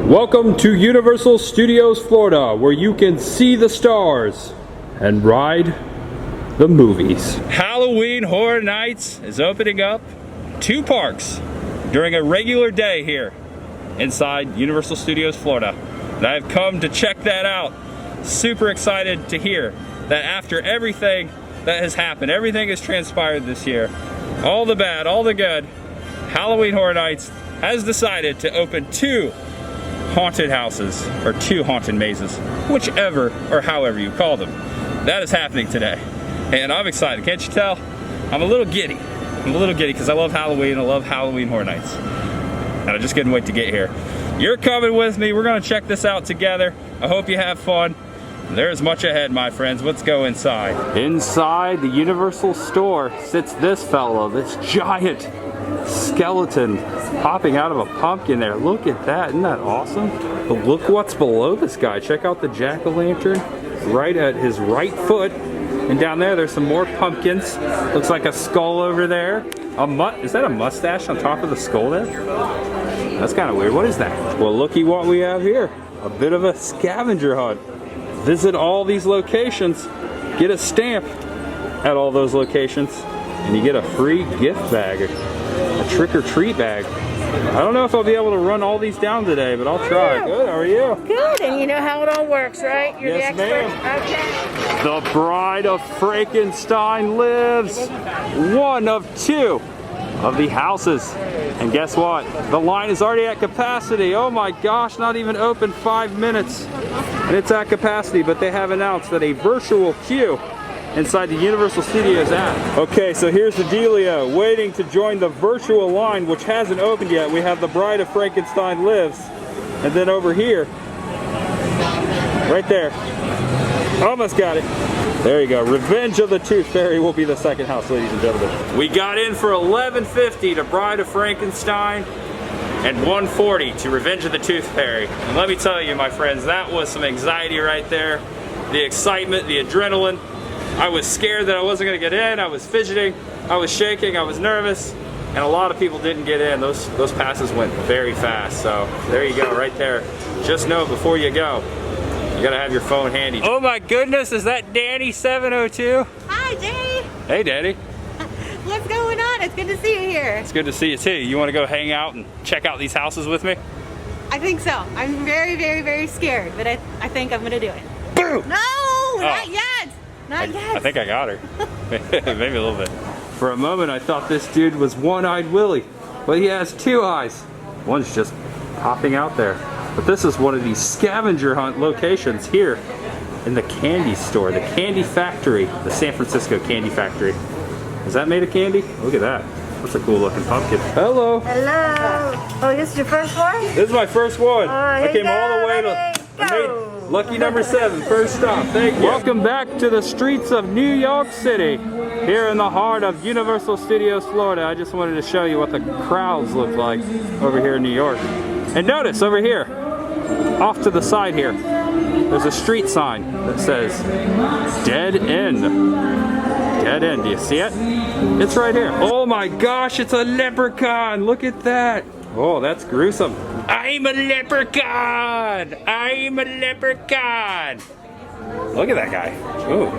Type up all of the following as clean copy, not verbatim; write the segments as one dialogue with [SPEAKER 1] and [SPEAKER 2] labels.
[SPEAKER 1] Welcome to Universal Studios Florida, where you can see the stars and ride the movies. Halloween Horror Nights is opening up 2 parks during a regular day here inside Universal Studios Florida. And I have come to check that out. Super excited to hear that after everything that has happened, everything has transpired this year, all the bad, all the good, Halloween Horror Nights has decided to open 2 haunted houses, or 2 haunted mazes, whichever or however you call them. That is happening today, and I'm excited. Can't you tell? I'm a little giddy. I'm a little giddy because I love Halloween. I love Halloween Horror Nights, and I just couldn't wait to get here. You're coming with me. We're gonna check this out together. I hope you have fun. There's much ahead, my friends. Let's go inside. Inside the Universal store sits this fellow, this giant skeleton popping out of a pumpkin there. Look at that, isn't that awesome? But look what's below this guy. Check out the jack-o'-lantern right at his right foot. And down there, there's some more pumpkins. Looks like a skull over there. Is that a mustache on top of the skull there? That's kind of weird. What is that? Well, looky what we have here. A bit of a scavenger hunt. Visit all these locations, get a stamp at all those locations, and you get a free gift bag, a trick-or-treat bag. I don't know if I'll be able to run all these down today, but I'll try. Good, how are you?
[SPEAKER 2] Good, and you know how it all works, right? You're
[SPEAKER 1] yes,
[SPEAKER 2] the expert?
[SPEAKER 1] ma'am.
[SPEAKER 2] Okay.
[SPEAKER 1] The Bride of Frankenstein lives. One of 2 of the houses. And guess what? The line is already at capacity. Oh my gosh, not even open 5 minutes. And it's at capacity, but they have announced that a virtual queue inside the Universal Studios app. Okay, so here's the dealio. Waiting to join the virtual line, which hasn't opened yet. We have the Bride of Frankenstein lives. And then over here, right there, almost got it. There you go. Revenge of the Tooth Fairy will be the second house, ladies and gentlemen. We got in for $11.50 to Bride of Frankenstein and $140 to Revenge of the Tooth Fairy. And let me tell you, my friends, that was some anxiety right there. The excitement, the adrenaline. I was scared that I wasn't gonna get in. I was fidgeting, I was shaking, I was nervous, and a lot of people didn't get in. Those passes went very fast. So there you go, right there. Just know before you go, you gotta have your phone handy. Oh my goodness, is that Danny 702?
[SPEAKER 2] Hi, Jay.
[SPEAKER 1] Hey, Danny.
[SPEAKER 2] What's going on? It's good to see you here.
[SPEAKER 1] It's good to see you too. You wanna go hang out and check out these houses with me?
[SPEAKER 2] I think so. I'm very, very, very scared, but I think I'm gonna do it.
[SPEAKER 1] Boom!
[SPEAKER 2] No, not yet. Not yet.
[SPEAKER 1] I think I got her. Maybe a little bit. For a moment, I thought this dude was One-Eyed Willie, but he has 2 eyes. One's just popping out there. But this is one of these scavenger hunt locations here in the candy store, the Candy Factory, the San Francisco Candy Factory. Is that made of candy? Look at that. That's a cool looking pumpkin. Hello.
[SPEAKER 2] Hello. Oh, this is your first one?
[SPEAKER 1] This is my first one. I came all the way
[SPEAKER 2] to
[SPEAKER 1] lucky number 7, first stop. Thank you. Welcome back to the streets of New York City, here in the heart of Universal Studios Florida. I just wanted to show you what the crowds look like over here in New York. And notice over here, off to the side here, there's a street sign that says Dead End. Dead End. Do you see it? It's right here. Oh my gosh, it's a leprechaun. Look at that. Oh, that's gruesome. I'm a leprechaun! I'm a leprechaun! Look at that guy. Ooh,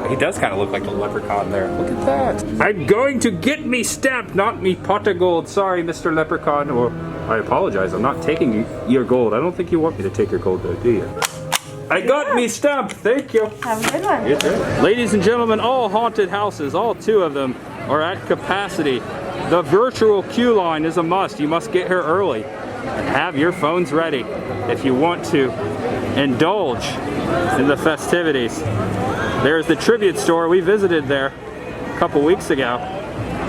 [SPEAKER 1] he does kind of look like a leprechaun there. Look at that. I'm going to get me stamped, not me pot of gold. Sorry, Mr. Leprechaun. Or I apologize. I'm not taking your gold. I don't think you want me to take your gold though, do you? I got me stamped. Thank you.
[SPEAKER 2] Have a good one.
[SPEAKER 1] You too. Ladies and gentlemen, all haunted houses, all 2 of them, are at capacity. The virtual queue line is a must. You must get here early and have your phones ready if you want to indulge in the festivities. There's the tribute store. We visited there a couple weeks ago.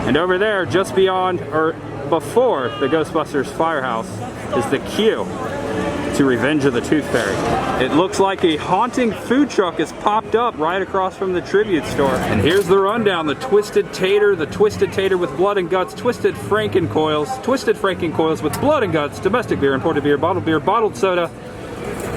[SPEAKER 1] And over there, just beyond, or before the Ghostbusters Firehouse, is the queue to Revenge of the Tooth Fairy. It looks like a haunting food truck has popped up right across from the tribute store. And here's the rundown: the Twisted Tater with blood and guts, Twisted Frankencoils with blood and guts, domestic beer, imported beer, bottled soda.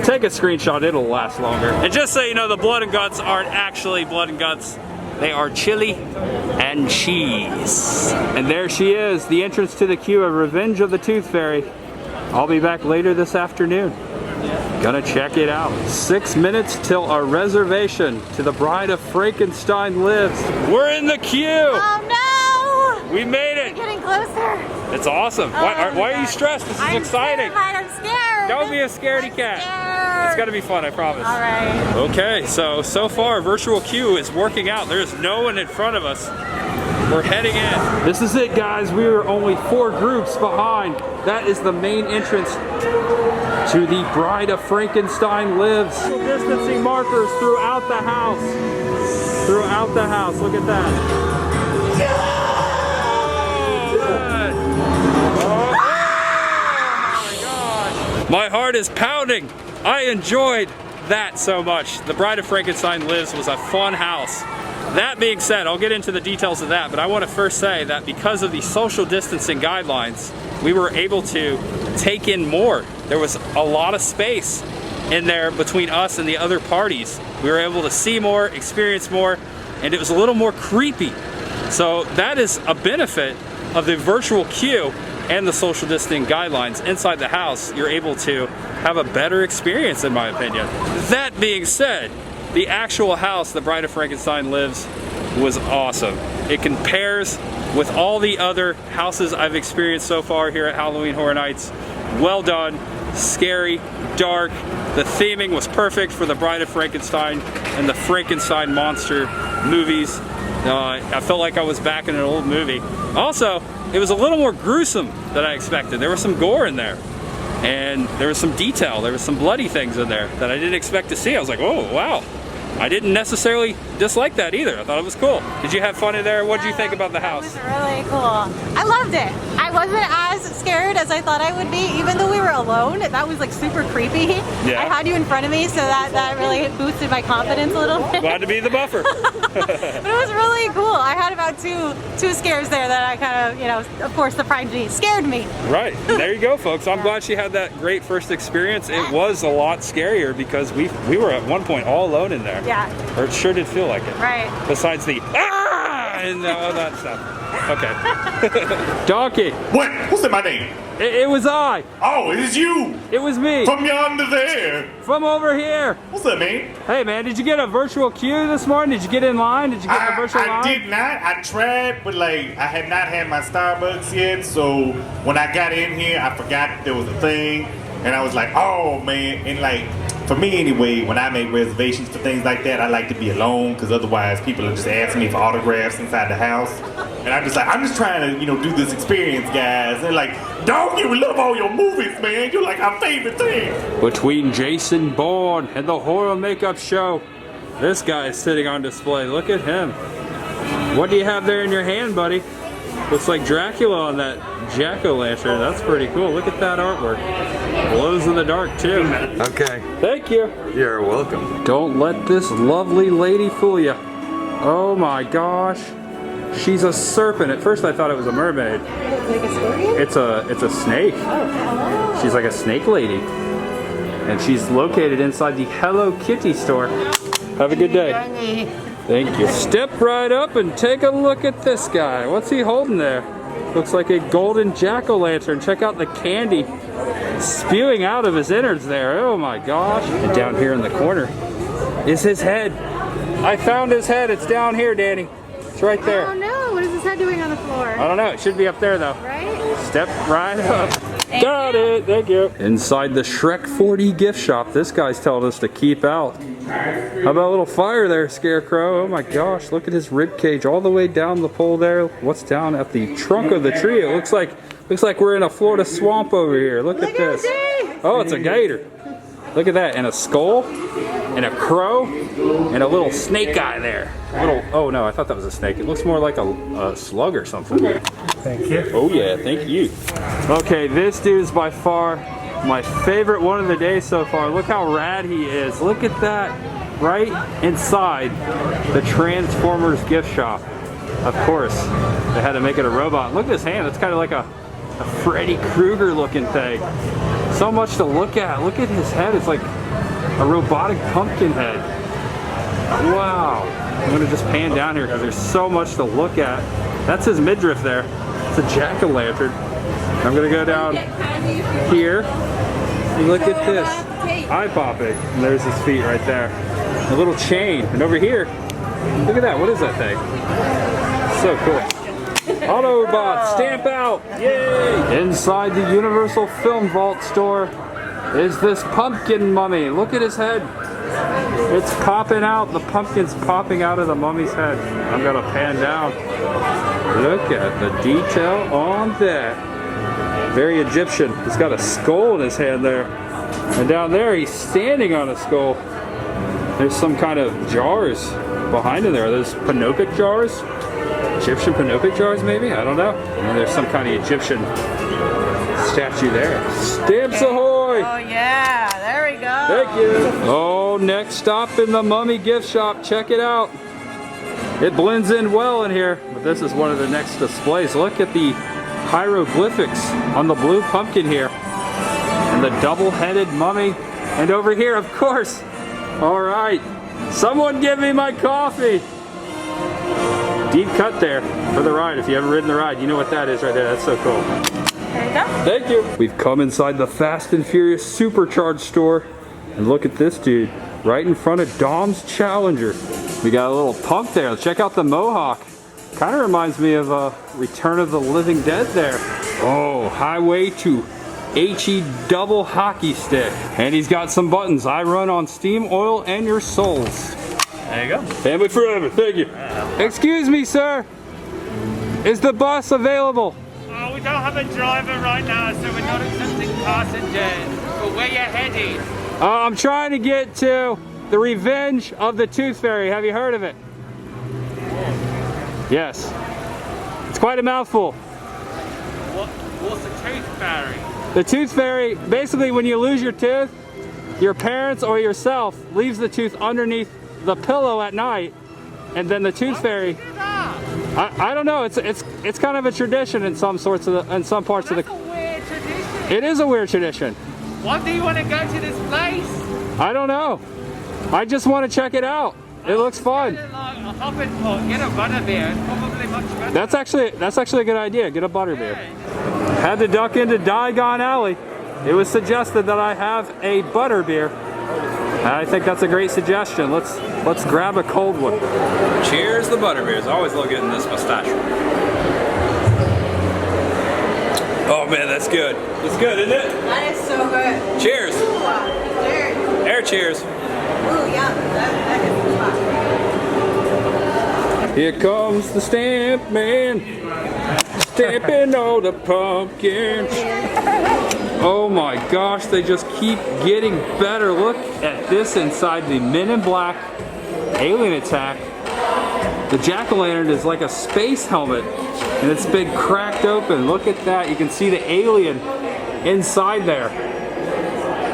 [SPEAKER 1] Take a screenshot, it'll last longer. And just so you know, the blood and guts aren't actually blood and guts. They are chili and cheese. And there she is, the entrance to the queue of Revenge of the Tooth Fairy. I'll be back later this afternoon. Gonna check it out. 6 minutes till our reservation to the Bride of Frankenstein lives. We're in the queue!
[SPEAKER 2] Oh no!
[SPEAKER 1] We made it!
[SPEAKER 2] We're getting closer.
[SPEAKER 1] It's awesome.
[SPEAKER 2] Oh,
[SPEAKER 1] Why are you stressed? This is exciting.
[SPEAKER 2] I'm scared.
[SPEAKER 1] Don't be a scaredy cat.
[SPEAKER 2] Scared.
[SPEAKER 1] It's gonna be fun, I promise.
[SPEAKER 2] All right.
[SPEAKER 1] Okay, so far virtual queue is working out. There's no one in front of us. We're heading in. This is it, guys. We are only 4 groups behind. That is the main entrance to the Bride of Frankenstein lives. Social distancing markers throughout the house. Throughout the house. Look at that. Oh my gosh. My heart is pounding. I enjoyed that so much. The Bride of Frankenstein lives was a fun house. That being said, I'll get into the details of that, but I want to first say that because of the social distancing guidelines, we were able to take in more. There was a lot of space in there between us and the other parties. We were able to see more, experience more, and it was a little more creepy. So that is a benefit of the virtual queue and the social distancing guidelines inside the house. You're able to have a better experience, in my opinion. That being said, the actual house the Bride of Frankenstein lives was awesome. It compares with all the other houses I've experienced so far here at Halloween Horror Nights. Well done, scary, dark. The theming was perfect for the Bride of Frankenstein and the Frankenstein monster movies. I felt like I was back in an old movie. Also, it was a little more gruesome than I expected. There was some gore in there. And there was some detail, there was some bloody things in there that I didn't expect to see. I was like, oh, wow. I didn't necessarily dislike that either. I thought it was cool. Did you have fun in there? What did you think about the house?
[SPEAKER 2] It was really cool. I loved it. I wasn't as scared as I thought I would be, even though we were alone. That was like super creepy.
[SPEAKER 1] Yeah.
[SPEAKER 2] I had you in front of me, so that really boosted my confidence a little bit.
[SPEAKER 1] Glad to be the buffer.
[SPEAKER 2] But it was really cool. I had about two scares there that I kind of, you know, of course the Pride scared me.
[SPEAKER 1] Right. There you go, folks. I'm glad she had that great first experience. It was a lot scarier because we were at one point all alone in there.
[SPEAKER 2] Yeah.
[SPEAKER 1] Or it sure did feel like it.
[SPEAKER 2] Right.
[SPEAKER 1] Besides the ah and all that stuff. Okay. Donkey.
[SPEAKER 3] What? What's in my name?
[SPEAKER 1] It was I.
[SPEAKER 3] Oh, it is you!
[SPEAKER 1] It was me.
[SPEAKER 3] From yonder there!
[SPEAKER 1] From over here.
[SPEAKER 3] What's up, man?
[SPEAKER 1] Hey man, did you get a virtual queue this morning? Did you get in line? Did you get the virtual line?
[SPEAKER 3] I did not. I tried, but like, I had not had my Starbucks yet, so when I got in here, I forgot there was a thing, and I was like, oh man, and like, for me anyway, when I make reservations for things like that, I like to be alone, because otherwise people are just asking me for autographs inside the house. And I'm just like, I'm just trying to, you know, do this experience, guys. And they're like, dog, you love all your movies, man. You're like our favorite thing.
[SPEAKER 1] Between Jason Bourne and the horror makeup show, this guy is sitting on display. Look at him. What do you have there in your hand, buddy? Looks like Dracula on that jack-o'-lantern. That's pretty cool. Look at that artwork. Glows in the dark, too.
[SPEAKER 4] Okay,
[SPEAKER 1] Thank you.
[SPEAKER 4] you're welcome.
[SPEAKER 1] Don't let this lovely lady fool you. Oh my gosh. She's a serpent. At first I thought it was a mermaid.
[SPEAKER 2] Like a scorpion?
[SPEAKER 1] It's a snake. She's like a snake lady. And she's located inside the Hello Kitty store. Have a good day. Thank you. Step right up and take a look at this guy. What's he holding there? Looks like a golden jack-o'-lantern. Check out the candy spewing out of his innards there. Oh my gosh. And down here in the corner is his head. I found his head. It's down here, Danny. It's right there.
[SPEAKER 2] Oh no, what is his head doing on the floor?
[SPEAKER 1] I don't know. It should be up there though.
[SPEAKER 2] Right?
[SPEAKER 1] Step right up. Got it. Thank you. Inside the Shrek 4D gift shop, this guy's telling us to keep out. How about a little fire there, Scarecrow? Oh my gosh, look at his rib cage all the way down the pole there. What's down at the trunk of the tree? It looks like we're in a Florida swamp over here. Look at this. Oh, it's a gator. Look at that, and a skull, and a crow, and a little snake guy there. Oh no, I thought that was a snake. It looks more like a slug or something.
[SPEAKER 4] Thank you.
[SPEAKER 1] Oh yeah, thank you. Okay, this dude is by far my favorite one of the day so far. Look how rad he is. Look at that, right inside the Transformers gift shop. Of course, they had to make it a robot. Look at his hand, it's kind of like a Freddy Krueger looking thing. So much to look at. Look at his head, it's like a robotic pumpkin head. Wow. I'm gonna just pan down here because there's so much to look at. That's his midriff there. It's a jack-o'-lantern. I'm gonna go down here and look at this. Eye popping. And there's his feet right there. A little chain. And over here, look at that. What is that thing? So cool. Autobots, stamp out! Yay! Inside the Universal Film Vault store is this pumpkin mummy. Look at his head. It's popping out. The pumpkin's popping out of the mummy's head. I'm gonna pan down. Look at the detail on that. Very Egyptian. He's got a skull in his hand there. And down there, he's standing on a skull. There's some kind of jars behind him there. Are those Panopic jars? Egyptian Panopic jars, maybe? I don't know. And there's some kind of Egyptian statue there. Stamps ahoy!
[SPEAKER 2] Oh yeah, there we go.
[SPEAKER 1] Thank you. Oh, next stop in the mummy gift shop. Check it out. It blends in well in here, but this is one of the next displays. Look at the hieroglyphics on the blue pumpkin here. And the double-headed mummy. And over here, of course. All right. Someone give me my coffee. Deep cut there for the ride. If you haven't ridden the ride, you know what that is right there. That's so cool.
[SPEAKER 2] There you go.
[SPEAKER 1] Thank you. We've come inside the Fast and Furious Supercharged store. And look at this dude. Right in front of Dom's Challenger. We got a little pump there. Check out the mohawk. Kind of reminds me of Return of the Living Dead there. Oh, highway to HE double hockey stick. And he's got some buttons. I run on steam, oil, and your souls.
[SPEAKER 5] There you go.
[SPEAKER 1] Family forever. Thank you. Excuse me, sir. Is the bus available?
[SPEAKER 5] Oh, we don't have a driver right now, so we're not accepting passengers. But where you heading?
[SPEAKER 1] I'm trying to get to the Revenge of the Tooth Fairy. Have you heard of it? Yes. It's quite a mouthful.
[SPEAKER 5] What's a tooth fairy?
[SPEAKER 1] The Tooth Fairy, basically when you lose your tooth, your parents or yourself leaves the tooth underneath the pillow at night, and then the Tooth Fairy. I don't know. It's kind of a tradition in some parts of the.
[SPEAKER 5] That's a weird tradition.
[SPEAKER 1] It is a weird tradition.
[SPEAKER 5] Why do you want to go to this place?
[SPEAKER 1] I don't know. I just want to check it out. It looks fun.
[SPEAKER 5] Get a hopping pot, get a butterbeer. It's probably much better.
[SPEAKER 1] That's actually a good idea. Get a butterbeer. Had to duck into Diagon Alley. It was suggested that I have a butterbeer. I think that's a great suggestion. Let's grab a cold one. Cheers, the butterbeers. Always look good in this mustache. Oh man, that's good. It's good, isn't it?
[SPEAKER 2] That is so good.
[SPEAKER 1] Cheers.
[SPEAKER 2] Cheers.
[SPEAKER 1] Air cheers.
[SPEAKER 2] Ooh, yeah. That is
[SPEAKER 1] Here comes the stamp man, stamping all the pumpkins. Oh my gosh, they just keep getting better. Look at this inside the Men in Black alien attack. The jack-o'-lantern is like a space helmet and it's been cracked open. Look at that. You can see the alien inside there.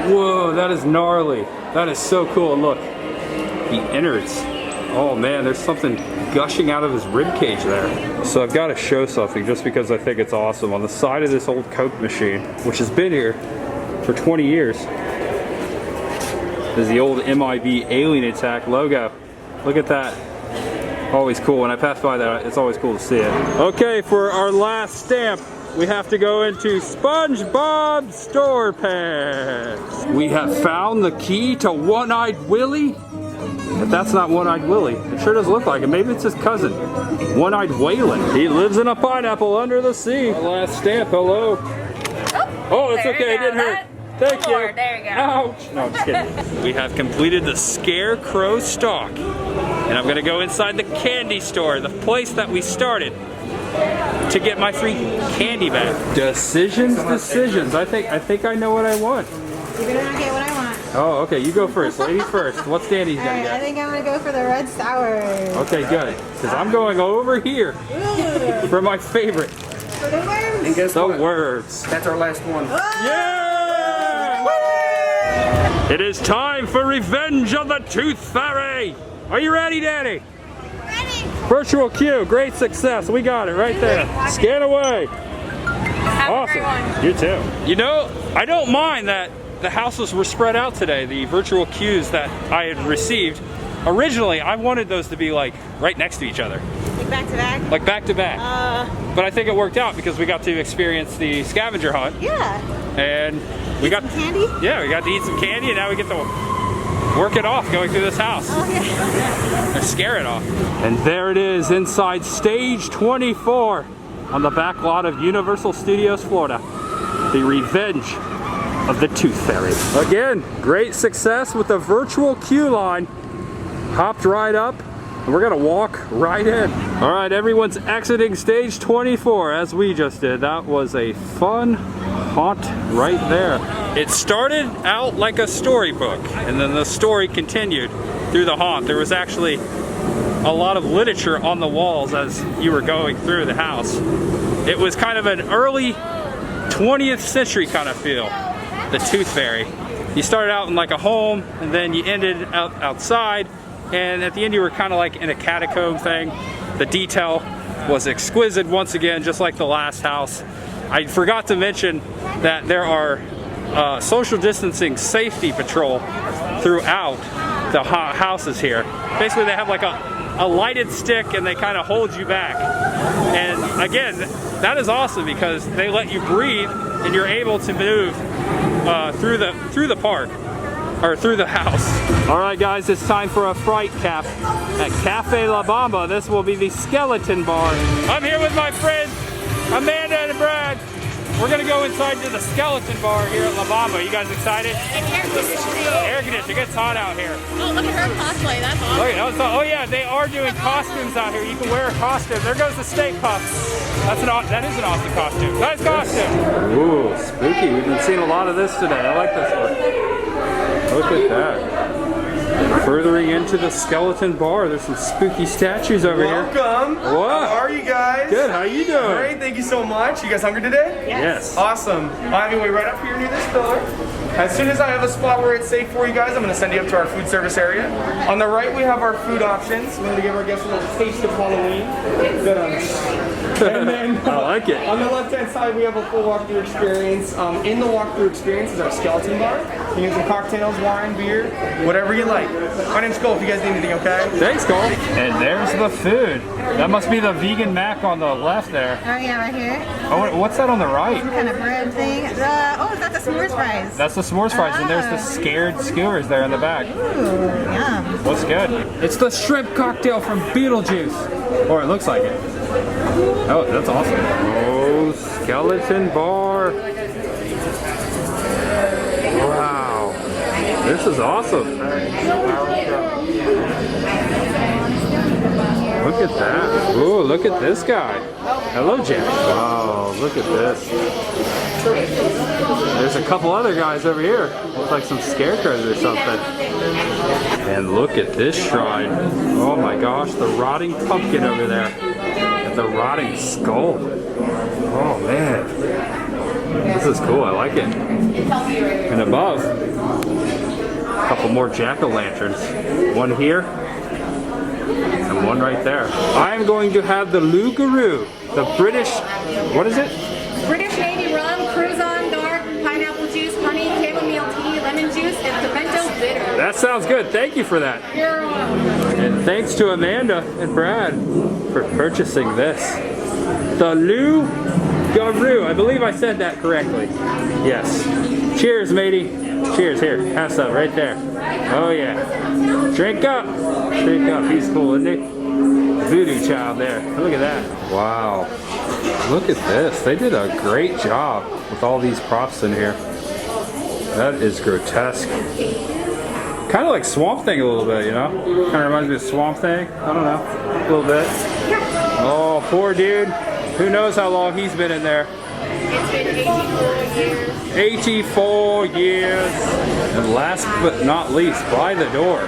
[SPEAKER 1] Whoa, that is gnarly. That is so cool. And look, the innards. Oh man, there's something gushing out of his rib cage there. So I've got to show something just because I think it's awesome. On the side of this old Coke machine, which has been here for 20 years, is the old MIB Alien Attack logo. Look at that. Always cool. When I pass by that, it's always cool to see it. Okay, for our last stamp, we have to go into SpongeBob Store Pants. We have found the key to One-Eyed Willie. If that's not One-Eyed Willie, it sure does look like it. Maybe it's his cousin, One-Eyed Waylon. He lives in a pineapple under the sea. Our last stamp, hello. Oh, it's okay, it didn't hurt. Thank you.
[SPEAKER 2] There you go.
[SPEAKER 1] Ouch. No, I'm just kidding. We have completed the Scarecrow Stalk. And I'm gonna go inside the candy store, the place that we started, to get my free candy back. Decisions. I think I know what I want.
[SPEAKER 2] You're gonna not get what I want.
[SPEAKER 1] Oh, okay, you go first. Lady first. What's Danny's gonna
[SPEAKER 2] Alright,
[SPEAKER 1] get?
[SPEAKER 2] I think I'm gonna go for the red sour.
[SPEAKER 1] Okay, good. Because I'm going over here
[SPEAKER 2] Ooh,
[SPEAKER 1] for my favorite.
[SPEAKER 2] for the worms.
[SPEAKER 6] And guess
[SPEAKER 1] The
[SPEAKER 6] what?
[SPEAKER 1] words.
[SPEAKER 6] That's our last one.
[SPEAKER 1] Yeah! It is time for Revenge of the Tooth Fairy. Are you ready, Danny?
[SPEAKER 2] Ready?
[SPEAKER 1] Virtual queue, great success. We got it right there. Scan away.
[SPEAKER 2] Have a great one.
[SPEAKER 1] You too. You know, I don't mind that the houses were spread out today, the virtual queues that I had received. Originally, I wanted those to be like right next to each other.
[SPEAKER 2] Like back to back?
[SPEAKER 1] Like back to back. But I think it worked out because we got to experience the scavenger hunt.
[SPEAKER 2] Yeah.
[SPEAKER 1] And we got
[SPEAKER 2] some candy?
[SPEAKER 1] Yeah, we got to eat some candy, and now we get to work it off going through this house.
[SPEAKER 2] Okay.
[SPEAKER 1] Or scare it off. And there it is inside stage 24 on the back lot of Universal Studios, Florida. The Revenge of the Tooth Fairy. Again, great success with the virtual queue line. Hopped right up, and we're gonna walk right in. All right, everyone's exiting stage 24 as we just did. That was a fun haunt right there. It started out like a storybook, and then the story continued through the haunt. There was actually a lot of literature on the walls as you were going through the house. It was kind of an early 20th century kind of feel, the Tooth Fairy. You started out in like a home, and then you ended outside, and at the end you were kind of like in a catacomb thing. The detail was exquisite once again, just like the last house. I forgot to mention that there are social distancing safety patrol throughout the houses here. Basically they have like a lighted stick, and they kind of hold you back. And again, that is awesome because they let you breathe, and you're able to move through the park, or through the house. All right guys, it's time for a fright cap at Cafe La Bamba. This will be the skeleton bar. I'm here with my friends Amanda and Brad. We're gonna go inside to the skeleton bar here at La Bamba. You guys excited?
[SPEAKER 2] And air conditioning.
[SPEAKER 1] Air conditioning, it gets hot out here.
[SPEAKER 2] Oh, look at her cosplay. That's awesome.
[SPEAKER 1] Oh yeah, they are doing costumes out here. You can wear a costume. There goes the steak puff. That is an awesome costume. Nice costume. Ooh, spooky. We've been seeing a lot of this today. I like this one. Look at that. Furthering into the skeleton bar, there's some spooky statues over here.
[SPEAKER 6] Welcome.
[SPEAKER 1] What?
[SPEAKER 6] How are you guys?
[SPEAKER 1] Good, how you doing?
[SPEAKER 6] Great, thank you so much. You guys hungry today?
[SPEAKER 1] Yes.
[SPEAKER 6] Awesome. I'm gonna wait right up here near this pillar. As soon as I have a spot where it's safe for you guys, I'm gonna send you up to our food service area. On the right, we have our food options. We're gonna give our guests a little taste of Halloween. Good on us. And then
[SPEAKER 1] I like it.
[SPEAKER 6] on the left-hand side, we have a full walkthrough experience. In the walkthrough experience is our skeleton bar. You can get some cocktails, wine, beer, whatever you like. My name's Cole, if you guys need anything, okay?
[SPEAKER 1] Thanks, Cole. And there's the food. That must be the vegan mac on the left there.
[SPEAKER 2] Oh yeah, right here.
[SPEAKER 1] Oh, what's that on the right?
[SPEAKER 2] Some kind of bread thing. Oh, is that the s'mores fries?
[SPEAKER 1] That's the s'mores fries, and there's the scared skewers there in the back.
[SPEAKER 2] Ooh, yum.
[SPEAKER 1] Looks good. It's the shrimp cocktail from Beetlejuice. Or it looks like it. Oh, that's awesome. Oh, skeleton bar. Wow. This is awesome. Look at that. Ooh, look at this guy. Hello, Jack. Wow, look at this. There's a couple other guys over here. Looks like some scarecrows or something. And look at this shrine. Oh my gosh, the rotting pumpkin over there. And the rotting skull. Oh man. This is cool, I like it. And above, a couple more jack-o'-lanterns. One here, and one right there. I'm going to have the Lougarou, the British, what is it?
[SPEAKER 7] British Navy rum, Cruzon dark, pineapple juice, honey, chamomile tea, lemon juice, and pimento bitter.
[SPEAKER 1] That sounds good. Thank you for that.
[SPEAKER 7] You're welcome.
[SPEAKER 1] And thanks to Amanda and Brad for purchasing this. The Lougarou. I believe I said that correctly. Yes. Cheers, matey. Cheers. Here, have some right there. Oh yeah. Drink up. Drink up. He's cool, isn't he? Voodoo child there. Look at that. Wow. Look at this. They did a great job with all these props in here. That is grotesque. Kind of like Swamp Thing a little bit, you know? Kind of reminds me of Swamp Thing. I don't know. A little bit. Oh, poor dude. Who knows how long he's been in there.
[SPEAKER 7] It's been 84 years.
[SPEAKER 1] 84 years. And last but not least, by the door,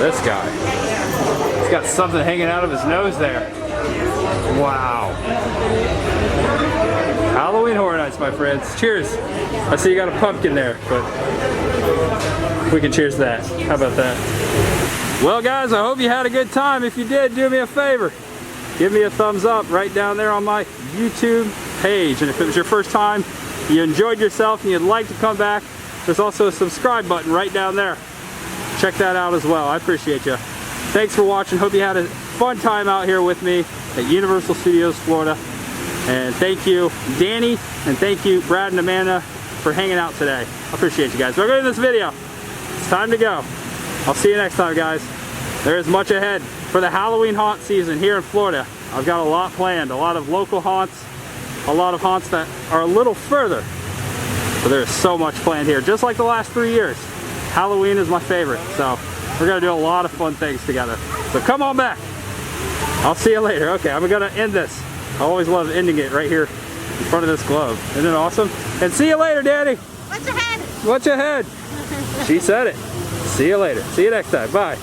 [SPEAKER 1] this guy. He's got something hanging out of his nose there. Wow. Halloween Horror Nights, my friends. Cheers. I see you got a pumpkin there, but we can cheers that. How about that? Well, guys, I hope you had a good time. If you did, do me a favor. Give me a thumbs up right down there on my YouTube page. And if it was your first time, you enjoyed yourself and you'd like to come back, there's also a subscribe button right down there. Check that out as well. I appreciate you. Thanks for watching. Hope you had a fun time out here with me at Universal Studios Florida. And thank you, Danny, and thank you, Brad and Amanda, for hanging out today. I appreciate you guys. We're going to this video. It's time to go. I'll see you next time, guys. There is much ahead for the Halloween haunt season here in Florida. I've got a lot planned, a lot of local haunts, a lot of haunts that are a little further. But there's so much planned here, just like the last 3 years. Halloween is my favorite, so we're gonna do a lot of fun things together. So come on back. I'll see you later. Okay, I'm gonna end this. I always love ending it right here in front of this globe. Isn't it awesome? And see you later, Daddy.
[SPEAKER 2] What's ahead?
[SPEAKER 1] What's ahead? She said it. See you later. See you next time. Bye.